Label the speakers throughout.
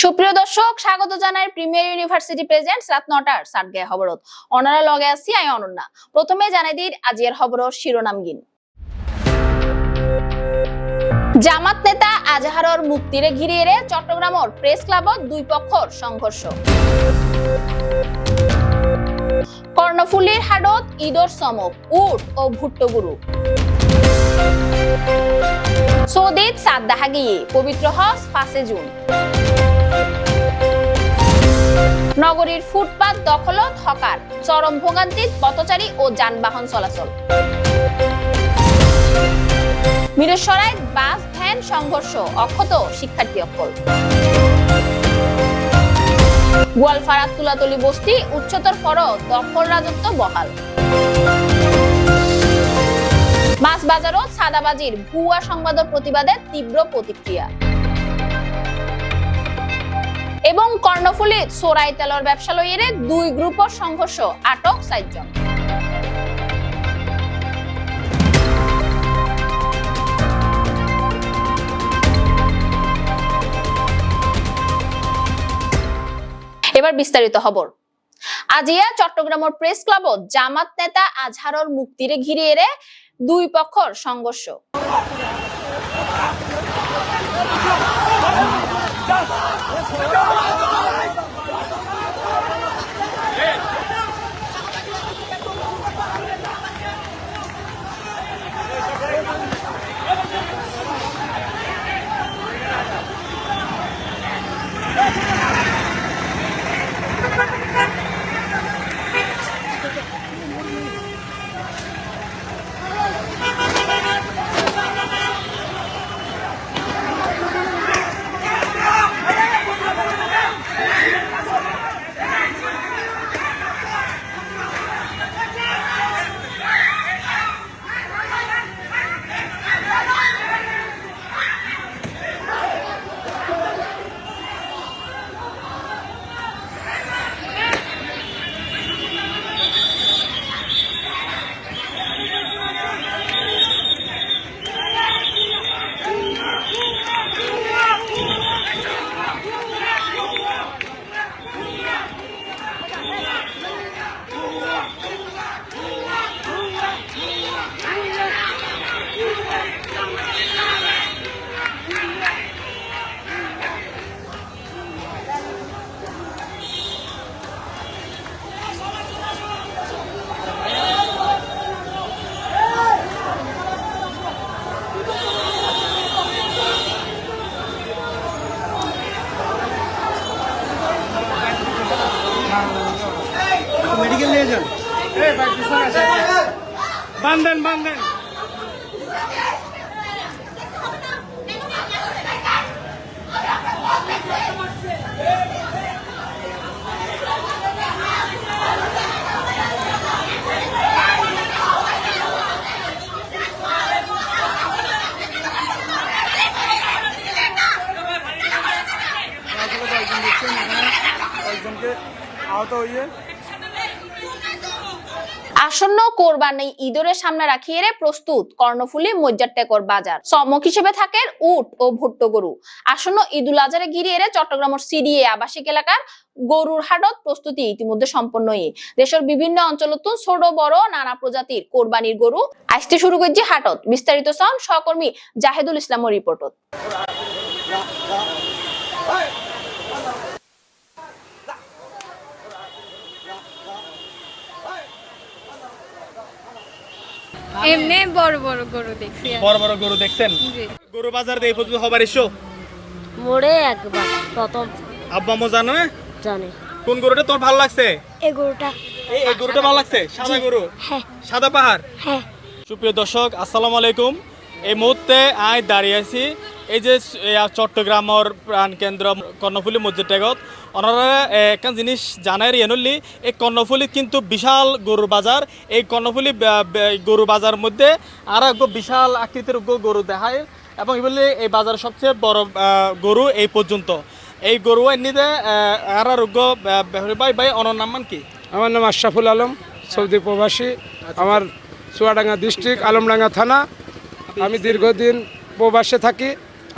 Speaker 1: সুপ্রিয় দর্শক, স্বাগত জানাই প্রিমিয়ার ইউনিভার্সিটি প্রেজেন্টস রাত ৯টার সাতগে খবরত অনারা লগে আছি আই অনন্যা। প্রথমে জানাই দিই আজিয়ের খবরর শিরোনামগিন। জামাত নেতা আজহারর মুক্তিরে ঘিরিয়ে চট্টগ্রামর প্রেস ক্লাবত দুই পক্ষর সংঘর্ষ। কর্ণফুলীর হাটত ঈদর চমক, উট ও ভুট্টগুরু। সৌদিত সাদ্দাহা গিয়ে পবিত্র হজ ৫ জুন। নগরীর ফুটপাত দখলত হকার, চরম ভোগান্তিত পথচারী ও যানবাহন চলাচল। মিরসরাইত বাস ভ্যান সংঘর্ষ, অক্ষত শিক্ষার্থী অকল। গোয়ালপাড়াত তুলাতলি বস্তি উচ্চতর ফরদ দখল রাজত্ব বহাল। মাছ বাজারত সাদাবাজির ভুয়া সংবাদের প্রতিবাদে তীব্র প্রতিক্রিয়া। এবং কর্ণফুলীত চোরাই তেলর ব্যবসা লইয়ে দুই গ্রুপের সংঘর্ষ, আটক ৪ জন। এবার বিস্তারিত খবর। আজিয়া চট্টগ্রামের প্রেস ক্লাবত জামাত নেতা আজহারর মুক্তিরে ঘিরিয়ে দুই পক্ষর সংঘর্ষ।
Speaker 2: मेडिकल ले जाओ। बंधन बंधन আহত হইয়ে
Speaker 1: আসন্ন কোরবানি ঈদের সামনে রাখিয়ে প্রস্তুত কর্ণফুলী মজ্জারটেকর বাজার। চমক হিসেবে থাকে উট ও ভুট্টো গরু। আসন্ন ঈদুল আজহারে ঘিরিয়ে চট্টগ্রামের সিডিএ আবাসিক এলাকার গরুর হাটত প্রস্তুতি ইতিমধ্যে সম্পন্ন হয়ে দেশের বিভিন্ন অঞ্চলত ছোট বড় নানা প্রজাতির কোরবানির গরু আসতে শুরু করছে হাটত। বিস্তারিত সন সহকর্মী জাহেদুল ইসলামের রিপোর্টত।
Speaker 3: এমনি বড় বড় গরু দেখছি।
Speaker 2: বড় বড় গরু দেখছেন? গরু বাজার দিয়ে পর্যন্ত হবার এসো
Speaker 4: মোড়ে একবার প্রথম।
Speaker 2: আব্বা আম্মু জানো না?
Speaker 4: জানি।
Speaker 2: কোন গরুটা তোর ভালো লাগছে?
Speaker 4: এই গরুটা।
Speaker 2: এই গরুটা ভালো লাগছে? সাদা গরু?
Speaker 4: হ্যাঁ।
Speaker 2: সাদা পাহাড়?
Speaker 4: হ্যাঁ।
Speaker 2: সুপ্রিয় দর্শক, আসসালামু আলাইকুম। এই মুহূর্তে আয় দাঁড়িয়ে আছি এই যে চট্টগ্রামের প্রাণকেন্দ্র কর্ণফুলী মসজিদটাগত। ওনারা একটা জিনিস জানাই রিয়ানুল্লি, এই কর্ণফুলীত কিন্তু বিশাল গরুর বাজার। এই কর্ণফুলী গরু বাজার মধ্যে আর এক বিশাল আকৃতির গরু দেখায় এবং বলে এই বাজারের সবচেয়ে বড় গরু এই পর্যন্ত। এই গরু এমনিতে আর আরোগ্য ভাই ভাই অনর নাম মান কি?
Speaker 5: আমার নাম আশরাফুল আলম, সৌদি প্রবাসী। আমার চুয়াডাঙ্গা ডিস্ট্রিক্ট, আলমডাঙ্গা থানা। আমি দীর্ঘদিন প্রবাসে থাকি।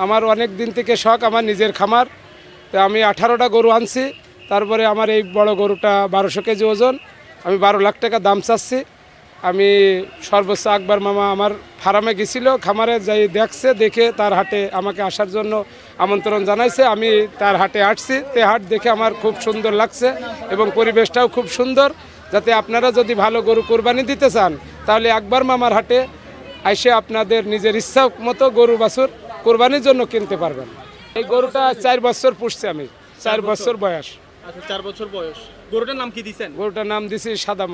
Speaker 5: আমার অনেক দিন থেকে শখ আমার নিজের খামার তো আমি 18টা গরু আনছি। তারপরে আমার এই বড় গরুটা 1200 কেজি ওজন, আমি 12 লাখ টাকা দাম চাচ্ছি। আমি সর্বোচ্চ আকবর মামা আমার ফার্মে গেছিল, খামারে যাই দেখছে, দেখে তার হাটে আমাকে আসার জন্য আমন্ত্রণ জানাইছে। আমি তার হাটে আসছি, তে হাট দেখে আমার খুব সুন্দর লাগছে এবং পরিবেশটাও খুব সুন্দর। যাতে আপনারা যদি ভালো গরু কোরবানি দিতে চান তাহলে আকবর মামার হাটে এসে আপনাদের নিজের ইচ্ছা মতো গরু বাছুর কোরবানির জন্য কিনতে পারবেন। এই গরুটা 4 বছর পুষছি আমি, 4 বছর বয়স।
Speaker 2: আচ্ছা 4 বছর বয়স। গরুটার নাম কি দিছেন?
Speaker 5: গরুটার নাম দিছি সাদা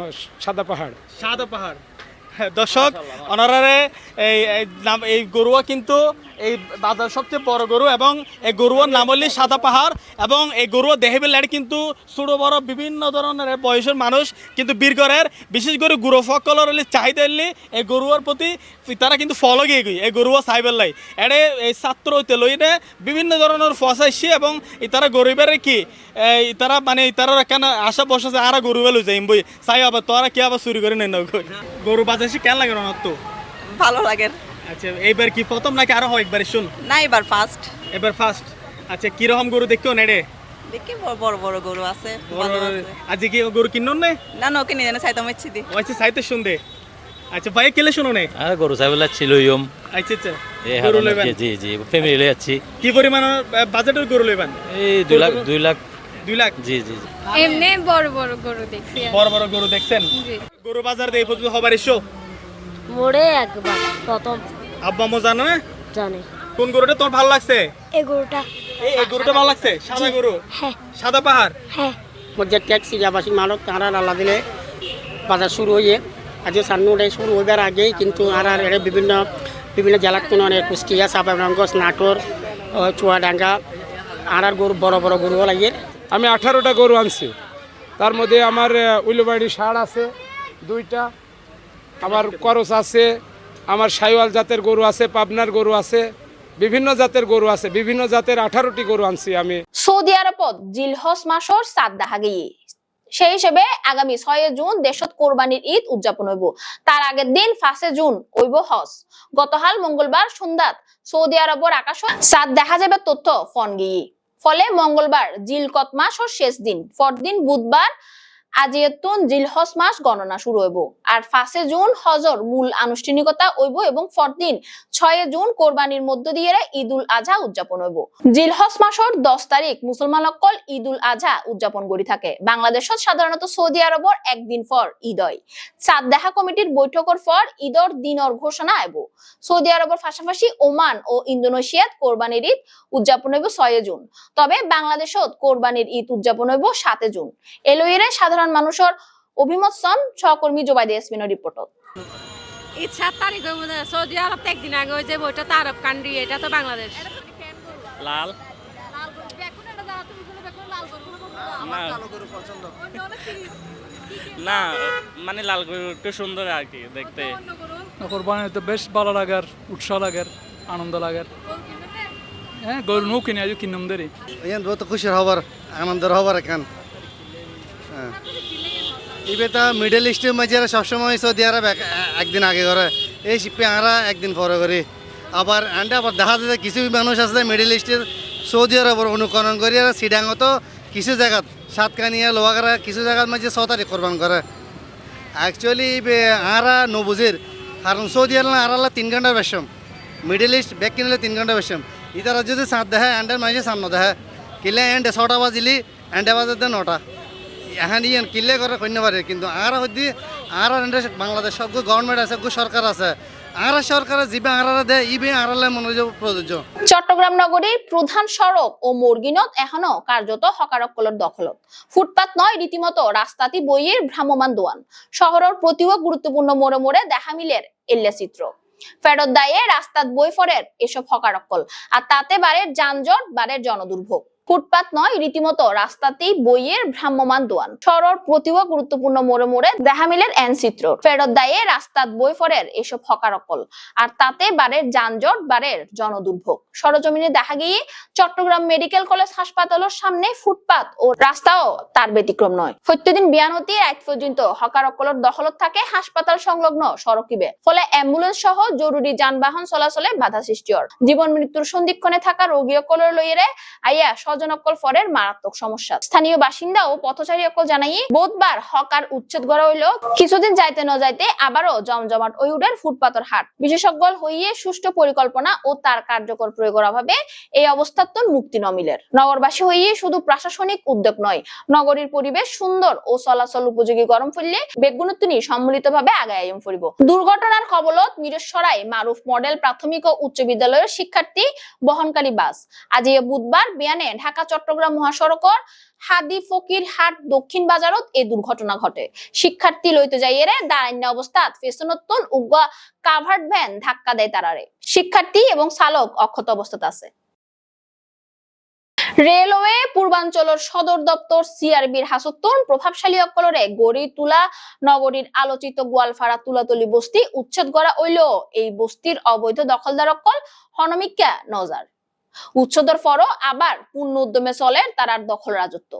Speaker 5: পাহাড়।
Speaker 2: সাদা পাহাড়। হ্যাঁ, দর্শক অনারারে এই গরুয়া কিন্তু এই বাজার সবচেয়ে বড় গরু এবং এই গরুয়ার নাম হলি সাদা পাহাড় এবং এই গরুয়া দেহেবেল কিন্তু ছোটো বড় বিভিন্ন ধরনের বয়সের মানুষ কিন্তু বীরগড়ের বিশেষ করে গুরু ফকলর হলে চাহিদা এলি এই গরুয়ার প্রতি তারা কিন্তু ফলো গিয়ে গই এই গরুয়া সাইবেল এড়ে এই ছাত্র হইতে লইনে বিভিন্ন ধরনের ফসাইছি এবং তারা গরিবের কি তারা মানে তারা কেন আশা বসাছে আর গরু বেলু যাইম বই চাই আবার তোরা কি আবার চুরি করে নেই না গরু বাজাইছি কেন লাগে না তো
Speaker 6: ভালো লাগে।
Speaker 2: আচ্ছা এইবার কি প্রথম নাকি আরো হয় একবার শুন?
Speaker 6: না এবার ফার্স্ট।
Speaker 2: এবার ফার্স্ট। আচ্ছা কিরকম গরু দেখো নেড়ে?
Speaker 6: দেখি বড় বড় গরু আছে।
Speaker 2: আজকে কি গরু কিনুন না?
Speaker 6: না না ওকে নিয়ে জানে চাইতাম ইচ্ছি দি।
Speaker 2: আচ্ছা সাইতে শুনদে। আচ্ছা ভাই কেলে শুনো না?
Speaker 7: আর গরু চাইবেলা ছিল ইয়ম।
Speaker 2: আচ্ছা আচ্ছা
Speaker 7: এই
Speaker 2: গরু
Speaker 7: হারানো
Speaker 2: লইবেন?
Speaker 7: জি জি ফ্যামিলি লই যাচ্ছি।
Speaker 2: কি পরিমাণ বাজেটের গরু লইবেন?
Speaker 7: এই 2 লাখ 2 লাখ
Speaker 2: 2 লাখ।
Speaker 7: জি জি জি।
Speaker 3: এমনি বড় বড় গরু দেখছি আর
Speaker 2: বড় বড় গরু দেখছেন?
Speaker 3: জি।
Speaker 2: গরু বাজার দিয়ে পর্যন্ত হবার এসো?
Speaker 4: মোড়ে একবার প্রথম।
Speaker 2: আব্বা মো জানো না?
Speaker 4: জানি।
Speaker 2: কোন গরুটা তোর ভালো লাগছে?
Speaker 4: এই গরুটা।
Speaker 2: এই গরুটা ভালো লাগছে? সাদা গরু?
Speaker 4: হ্যাঁ
Speaker 2: সাদা পাহাড়?
Speaker 4: হ্যাঁ।
Speaker 8: মধ্যে ট্যাক্সি যাবাসী মানুষ তারা আল্লাহ দিলে বাজার শুরু হয়ে আজ সান্নুটাই শুরু হইবার আগেই কিন্তু আর এর বিভিন্ন বিভিন্ন জেলার কোনো কুষ্টিয়া চাঁপাইনগর নাটোর চুয়াডাঙ্গা আর গরু বড় বড় গরু লাগে।
Speaker 5: আমি 18টা গরু আনছি। তার মধ্যে আমার উইলবাড়ি ষাঁড় আছে 2টা, আমার করস আছে, আমার সাইওয়াল জাতের গরু আছে, পাবনার গরু আছে, বিভিন্ন জাতের গরু আছে, বিভিন্ন জাতের 18টি গরু আনছি আমি।
Speaker 1: সৌদি আরবত জিলহজ মাসর 7 দেখা গিয়ে সেই হিসেবে আগামী 6 জুন দেশত কোরবানির ঈদ উদযাপন হইব। তার আগের দিন 5 জুন হইব হজ। গতকাল মঙ্গলবার সন্ধ্যাত সৌদি আরবের আকাশত 7 দেখা যাবে তথ্য ফোন গিয়ে। ফলে মঙ্গলবার জিলকত মাসর শেষ দিন, পরদিন বুধবার আজিয়াতুন জিলহজ মাস গণনা শুরু হইব। আর 5 জুন হজর মূল আনুষ্ঠানিকতা হইব এবং পরদিন 6 জুন কোরবানির মধ্য দিয়ে ঈদুল আজহা উদযাপন হইব। জিলহজ মাসর 10 তারিখ মুসলমানসকল ঈদুল আজহা উদযাপন করি থাকে। বাংলাদেশত সাধারণত সৌদি আরবর একদিন পর ঈদ হয়। চাঁদ দেখা কমিটির বৈঠকের পর ঈদর দিনর ঘোষণা আইব। সৌদি আরবের পাশাপাশি ওমান ও ইন্দোনেশিয়াত কোরবানির ঈদ উদযাপন হইব 6 জুন। তবে বাংলাদেশত কোরবানির ঈদ উদযাপন হইব 7 জুন। এলইরে সাধারণ মানুষের অভিমত সন সহকর্মী জোবাইদে ইয়াসমিনের রিপোর্ট।
Speaker 9: ঈদ 7 তারিখ সৌদি আরব তো একদিন আগে হয়েছে, ওইটা তো আরব কান্ট্রি, এটা তো বাংলাদেশ।
Speaker 7: লাল না মানে লাল গরু একটু সুন্দর আর কি দেখতে।
Speaker 10: কোরবানি তো বেশ ভালো লাগার, উৎসাহ লাগার, আনন্দ লাগার। হ্যাঁ গরু নৌ কিনে আজ কিনম দেরি
Speaker 11: বহুত খুশির হবার, আনন্দের হবার এখান। ইবে তো মিডল ইস্টের মাঝে সবসময় সৌদি আরব একদিন আগে করে, এই শিপে আমরা একদিন পরে করি। আবার আবার দেখা যায় কিছু মানুষ আছে মিডল ইস্টের সৌদি আরবের অনুকরণ করি আর সিডাঙত কিছু জায়গাত সাতকানিয়া লোহাগারা কিছু জায়গার মাঝে 6 তারিখ কোরবান করে। অ্যাকচুয়ালি আরা নবুজির কারণ সৌদি আরব আরাল্লা 3 ঘন্টার বেশম, মিডল ইস্ট ব্যাগ কিনলে 3 ঘন্টা বেশম। ইতারা যদি 7 দেখায় এন্ডের মাঝে সামনে দেখায় কিলে এন্ড 6টা বাজিলি এন্ডে বাজাতে 9টা এখন ইয়ান কিলে করে কইতে পারে। কিন্তু আর হদি আর বাংলাদেশ সব গভর্নমেন্ট আছে, সরকার আছে, আর সরকারের জিবে আর দেয় ইবে আরালে মনোযোগ প্রযোজ্য।
Speaker 1: চট্টগ্রাম নগরীর প্রধান সড়ক ও মোরগিনত এখনো কার্যত হকারকলের দখলত। ফুটপাত নয়, রীতিমতো রাস্তাটি বইয়ের ভ্রাম্যমান দোয়ান। শহরের প্রতিও গুরুত্বপূর্ণ মোড়ে মোড়ে দেখা মিলের এল্লা চিত্র। ফেরত দায়ে রাস্তাত বই ফরের এসব হকারকল, আর তাতে বাড়ের যানজট, বাড়ের জনদুর্ভোগ। ফুটপাত নয়, রীতিমতো রাস্তাতেই বইয়ের ভ্রাম্যমান দোয়ান। শহরের প্রতিও গুরুত্বপূর্ণ মোড়ে মোড়ে দেখা মিলের এন চিত্র। ফেরত দায়ে রাস্তাত বই ফরের এসব হকারকল, আর তাতে বাড়ের যানজট, বাড়ের জনদুর্ভোগ। সরজমিনে দেখা গিয়ে চট্টগ্রাম মেডিকেল কলেজ হাসপাতালের সামনে ফুটপাত ও রাস্তাও তার ব্যতিক্রম নয়। প্রতিদিন বিয়ান হতে রাত পর্যন্ত হকারকলের দখলত থাকে হাসপাতাল সংলগ্ন সড়কিবে। ফলে অ্যাম্বুলেন্স সহ জরুরি যানবাহন চলাচলে বাধা সৃষ্টি হয়। জীবন মৃত্যুর সন্ধিক্ষণে থাকা রোগীসকলের লইয়ে আইয়া সহজন অকল ফরের মারাত্মক সমস্যা। স্থানীয় বাসিন্দা ও পথচারী অকল জানাই বুধবার হকার উচ্ছেদ করা হইলো। কিছুদিন যাইতে ন যাইতে আবারও জমজমাট ওই উডের ফুটপাতর হাট। বিশেষজ্ঞ হইয়ে সুষ্ঠু পরিকল্পনা ও তার কার্যকর প্রয়োগের অভাবে এই অবস্থাত মুক্তি নমিলের। নগরবাসী হইয়ে শুধু প্রশাসনিক উদ্যোগ নয়, নগরীর পরিবেশ সুন্দর ও চলাচল উপযোগী গরম ফেললে বেগুনতুনি সম্মিলিতভাবে আগায় ফুরিব। দুর্ঘটনার কবলত মিরেশ্বরাই মারুফ মডেল প্রাথমিক ও উচ্চ বিদ্যালয়ের শিক্ষার্থী বহনকারী বাস আজ বুধবার বিয়ানে ঢাকা চট্টগ্রাম মহাসড়কর হাদি ফকির হাট দক্ষিণ বাজারত এই দুর্ঘটনা ঘটে। শিক্ষার্থী লইতে যাইয়েরে দাঁড়ান্য অবস্থাত ফেসনত্তন উগা কাভার্ড ভ্যান ধাক্কা দেয় তারারে। শিক্ষার্থী এবং চালক অক্ষত অবস্থাত আছে। রেলওয়ে পূর্বাঞ্চলের সদর দপ্তর সিআরবির হাসত্তন প্রভাবশালী অকলরে গড়ি তুলা নগরীর আলোচিত গোয়ালফাড়া তুলাতলি বস্তি উচ্ছেদ করা হইল। এই বস্তির অবৈধ দখলদার অকল হনমিকা নজার উচ্ছেদের পরও আবার পূর্ণ উদ্যমে চলে তারার দখল রাজত্ব।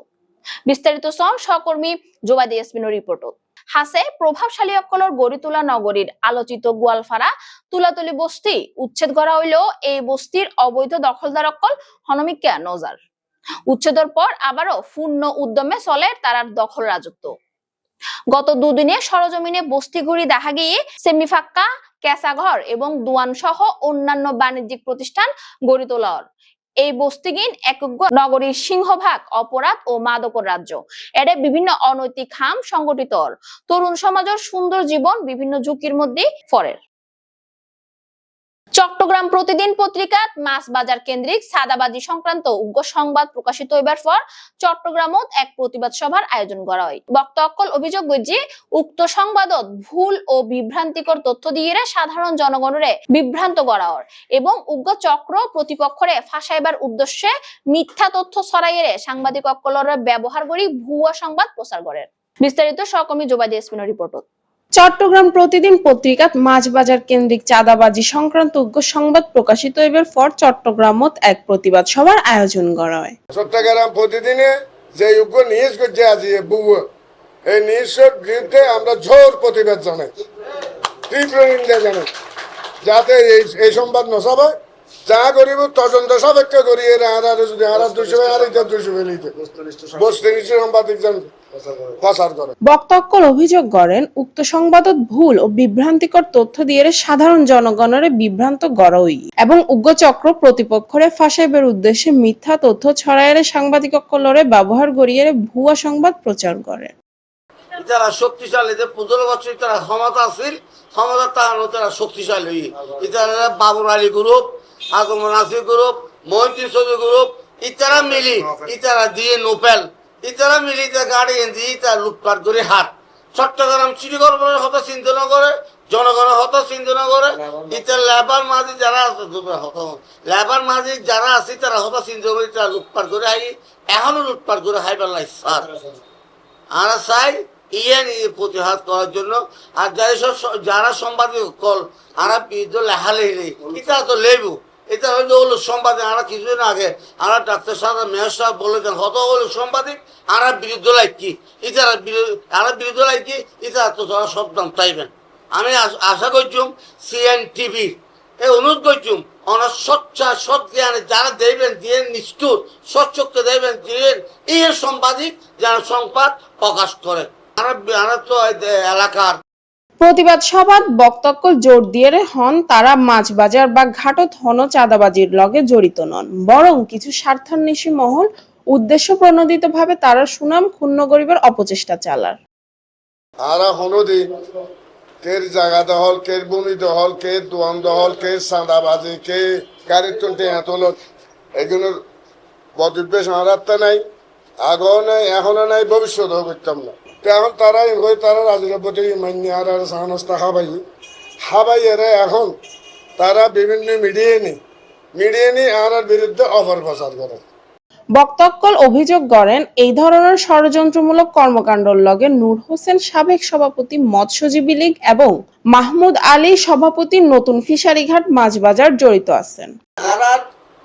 Speaker 1: বিস্তারিত সহকর্মী জোবাদি ইয়াসমিনের রিপোর্ট। হাসে প্রভাবশালী অকলর গড়ি তুলা নগরীর আলোচিত গোয়ালফাড়া তুলাতলি বস্তি উচ্ছেদ করা হইল। এই বস্তির অবৈধ দখলদার অকল হনমিকা নজার উচ্ছেদের পর আবারও পূর্ণ উদ্যমে চলে তারার দখল রাজত্ব। গত দুদিনে সরজমিনে বস্তি ঘুরি দেখা গিয়ে সেমিফাক্কা ক্যাসাঘর এবং দুয়ান সহ অন্যান্য বাণিজ্যিক প্রতিষ্ঠান গড়ে তোলার। এই বস্তিগিন একজ্ঞ নগরীর সিংহভাগ অপরাধ ও মাদকর রাজ্য। এর বিভিন্ন অনৈতিক হাম সংগঠিত তরুণ সমাজের সুন্দর জীবন বিভিন্ন ঝুঁকির মধ্যে ফরের। চট্টগ্রাম প্রতিদিন পত্রিকাত মাছ বাজার কেন্দ্রিক সাদাবাজি সংক্রান্ত উগ্র সংবাদ প্রকাশিত হইবার পর চট্টগ্রামত এক প্রতিবাদ সভার আয়োজন করা হয়। বক্তা অকল অভিযোগ যে উক্ত সংবাদত ভুল ও বিভ্রান্তিকর তথ্য দিয়ে সাধারণ জনগণরে বিভ্রান্ত করা হয় এবং উগ্র চক্র প্রতিপক্ষরে ফাঁসাইবার উদ্দেশ্যে মিথ্যা তথ্য ছড়াইয়ে সাংবাদিক অকলরে ব্যবহার করি ভুয়া সংবাদ প্রচার করে। বিস্তারিত সহকর্মী জোবাদি ইয়াসমিনের রিপোর্ট।
Speaker 12: চট্টগ্রাম প্রতিদিন পত্রিকাত মাছ বাজার কেন্দ্রিক চাঁদাবাজি সংক্রান্ত উগ্র সংবাদ প্রকাশিত হইবার পর চট্টগ্রামত এক প্রতিবাদ সভার আয়োজন করা হয়।
Speaker 5: চট্টগ্রাম প্রতিদিনে যে উগ্র নিউজ করছে আজি বুয়া এই নিউজের বিরুদ্ধে আমরা জোর প্রতিবাদ জানাই, তীব্র নিন্দা জানাই, যাতে এই সংবাদ নছাবে যা করিব তদন্ত সাপেক্ষ করি এর আর যদি আর 200 আর এটা 200 ফেলিতে বস্তুনিষ্ঠ সাংবাদিক জন প্রচার করে।
Speaker 12: বক্তব্যের অভিযোগ করেন উক্ত সংবাদত ভুল ও বিভ্রান্তিকর তথ্য দিয়ে সাধারণ জনগণের বিভ্রান্ত গড়ই এবং উগ্র চক্র প্রতিপক্ষরে ফাঁসাইবার উদ্দেশ্যে মিথ্যা তথ্য ছড়াইয়ে সাংবাদিকসকলরে ব্যবহার করিয়ে ভুয়া সংবাদ প্রচার করে।
Speaker 11: যারা শক্তিশালী যে 15 বছর তারা ক্ষমতা আছিল, ক্ষমতা তারা শক্তিশালী ইতারা বাবুর আলী গ্রুপ, আগমন আসিফ গ্রুপ, মহিউদ্দিন চৌধুরী গ্রুপ ইতারা মিলি ইতারা দিয়ে নোবেল ইতারা মিলি গাড়ি দিয়ে তারা লুটপাট করে হাট। চট্টগ্রাম সিটি কর্পোরেশন হতো চিন্তা না করে, জনগণের হতো চিন্তা না করে, ইতার লেবার মাঝি যারা আছে লেবার মাঝি যারা আছে তারা হতো চিন্তা করে তারা লুটপাট করে হাই, এখনো লুটপাট করে হাই বেলায় স্যার। আমরা চাই প্রতিহাত করার জন্য। আর যারা সাংবাদিক কল আমরা বিরুদ্ধে লেখালেখি এটা তো লেবু এটা হলো সাংবাদিক। আমরা কিছুদিন আগে আমরা ডাক্তার সাহেব মেয়র সাহেব বলেছেন হত হলো সাংবাদিক আমরা বিরুদ্ধে লাগছি ইতারা আমরা বিরুদ্ধে লাগছি এটা তো তারা সব দাম চাইবেন। আমি আশা করছুম সিএন টিভি এই অনুরোধ করছুম অনেক সচ্চা সৎ জ্ঞানে যারা দেবেন দিয়ে নিষ্ঠুর স্বচ্ছকে দেবেন দিয়ে এই সাংবাদিক যারা সংবাদ প্রকাশ করে।
Speaker 12: প্রতিবাদ সভাত বক্তব্য জোর দিয়ে হন তারা মাছ বাজার বা ঘাটত হন চাঁদাবাজির লগে জড়িত নন, বরং কিছু স্বার্থান্বেষী মহল উদ্দেশ্য প্রণোদিত ভাবে তারা সুনাম ক্ষুণ্ণ করিবার অপচেষ্টা চালার।
Speaker 5: আরা হনদি কের জায়গা দহল, কের ভূমি দহল, কে দোয়ান দহল, কে চাঁদাবাজি, কে গাড়ির টনটে এতলত এগুলোর বদভ্যাস হারাতে নাই, আগেও নাই, এখনো নাই, ভবিষ্যতেও করতাম না। এখন তারাই হয়ে তারা রাজনীতি মান্য আর সাহনস্তা হাবাই এরা এখন তারা বিভিন্ন মিডিয়া নিয়ে আর বিরুদ্ধে অপপ্রচার করে।
Speaker 12: বক্তব্য অভিযোগ করেন এই ধরনের ষড়যন্ত্রমূলক কর্মকাণ্ডের লগে নূর হোসেন সাবেক সভাপতি মৎস্যজীবী লীগ এবং মাহমুদ আলী সভাপতি নতুন ফিশারিঘাট মাছ বাজার জড়িত আছেন।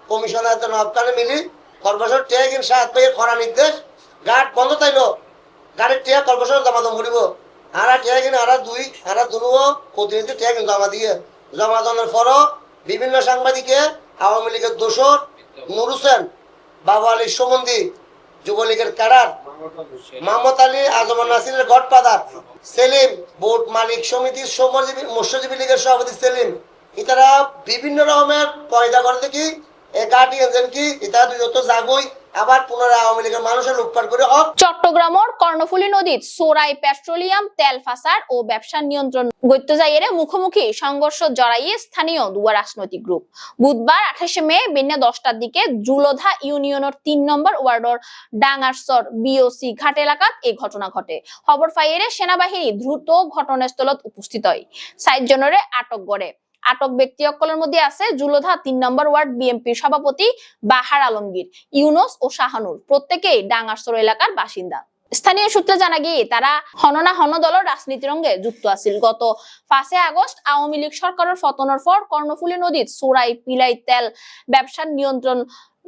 Speaker 11: কমিশনার রপ্তানি মিলি কর্পোরেশন টেকিন সাত পেয়ে খরা নির্দেশ ঘাট বন্ধ তাইলো গাড়ির টিয়া কর্পোরেশন জমা দম করিব আর টেকিন আর দুনুও প্রতিনিধি টেকিন জমা দিয়ে জমা দমের পরও বিভিন্ন সাংবাদিকে আওয়ামী লীগের দোষর নূর হোসেন
Speaker 13: বাবু আলী সুমন্দি যুবলীগের ক্যাডার, মোহাম্মদ আলী আজমান নাসিরের গডফাদার, সেলিম বোর্ড মালিক সমিতির মৎস্যজীবী লীগের সভাপতি সেলিম, ইতারা বিভিন্ন রকমের পয়দা করে দেখি গার্ডিয়ান কি ইতারা যত জাগুই আবার পুনরায় আওয়ামী লীগের মানুষের লুটপাট করে।
Speaker 1: চট্টগ্রামের কর্ণফুলী নদীত সোরাই পেট্রোলিয়াম তেল ফাসার ও ব্যবসা নিয়ন্ত্রণ গত্য যাইয়ের মুখোমুখি সংঘর্ষ জড়াইয়ে স্থানীয় দুয়া রাজনৈতিক গ্রুপ। বুধবার 28 মে বেন্যা 10টার দিকে জুলধা ইউনিয়নের 3 নম্বর ওয়ার্ডর ডাঙ্গারসর বিওসি ঘাট এলাকাত এই ঘটনা ঘটে। খবর পাইয়ে সেনাবাহিনী দ্রুত ঘটনাস্থলত উপস্থিত হয়, 60 জনের আটক করে। আটক ব্যক্তি সকলের মধ্যে আছে জুলধা 3 নম্বর ওয়ার্ড বিএনপির সভাপতি বাহার আলমগীর, ইউনুস ও শাহানুর, প্রত্যেকেই ডাঙ্গারসর এলাকার বাসিন্দা। স্থানীয় সূত্রে জানা গিয়ে তারা হননা হন দলের রাজনীতির রঙে যুক্ত আছিল। গত 5 আগস্ট আওয়ামী লীগ সরকারের পতনের পর কর্ণফুলী নদীর সোরাই পিলাই তেল ব্যবসার নিয়ন্ত্রণ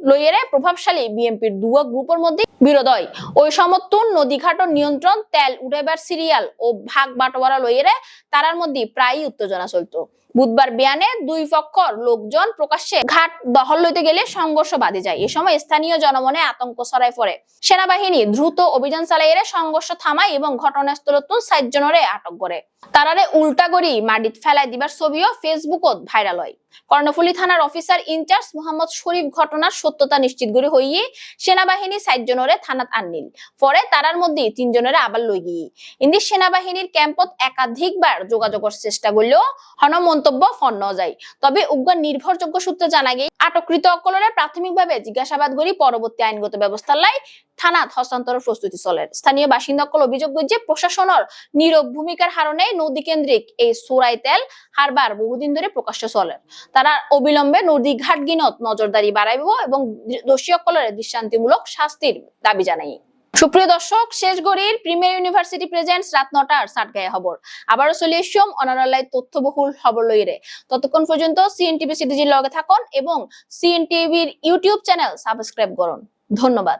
Speaker 1: লইয়েরে প্রভাবশালী বিএনপির দুয়া গ্রুপের মধ্যে বিরোধ হয়। ওই সমর্থন নদীঘাটের নিয়ন্ত্রণ, তেল উঠাইবার সিরিয়াল ও ভাগ বাটোয়ারা লইয়েরে তারার মধ্যে প্রায়ই উত্তেজনা চলত। বুধবার বিয়ানে দুই পক্ষর লোকজন প্রকাশ্যে ঘাট দখল লইতে গেলে সংঘর্ষ বাধে যায়। এ সময় স্থানীয় জনমনে আতঙ্ক ছড়ায় পড়ে। সেনাবাহিনী দ্রুত অভিযান চালাইয়ে সংঘর্ষ থামায় এবং ঘটনাস্থলত 60 জনের আটক করে। তারারে উল্টা করি মাটিত ফেলাই দিবার ছবিও ফেসবুকত ভাইরাল হয়। কর্ণফুলী থানার অফিসার ইনচার্জ মোহাম্মদ শরীফ ঘটনার সত্যতা নিশ্চিত করে হইয়ে সেনাবাহিনী 60 জনের থানাত আননিল। পরে তারার মধ্যে 3 জনের আবার লই গিয়ে ইন্দি সেনাবাহিনীর ক্যাম্পত একাধিকবার যোগাযোগের চেষ্টা করলেও হন মন্তব্য ফন্ন যায়। তবে উগ্র নির্ভরযোগ্য সূত্রে জানা গিয়ে আটককৃত অকলরে প্রাথমিকভাবে জিজ্ঞাসাবাদ করি পরবর্তী আইনগত ব্যবস্থা লাই থানাত হস্তান্তরের প্রস্তুতি চলে। স্থানীয় বাসিন্দা অভিযোগ যে প্রশাসনের নীরব ভূমিকার কারণে নদী কেন্দ্রিক এই সোরাই তেল হারবার বহুদিন ধরে প্রকাশ্য চলে। তারা অবিলম্বে নদী ঘাট গিনত নজরদারি বাড়াইব এবং দোষী অকলরে দৃষ্টান্তিমূলক শাস্তির দাবি জানাই। সুপ্রিয় দর্শক, শেষ গড়ির প্রিমিয়ার ইউনিভার্সিটি প্রেজেন্টস রাত 9টার সাতগায়ে খবর আবারও চলে এসম অনারালাই তথ্যবহুল খবর লইরে। ততক্ষণ পর্যন্ত সিএনটিভি সিটিজির লগে থাকুন এবং সিএনটিভির ইউটিউব চ্যানেল সাবস্ক্রাইব করুন। ধন্যবাদ।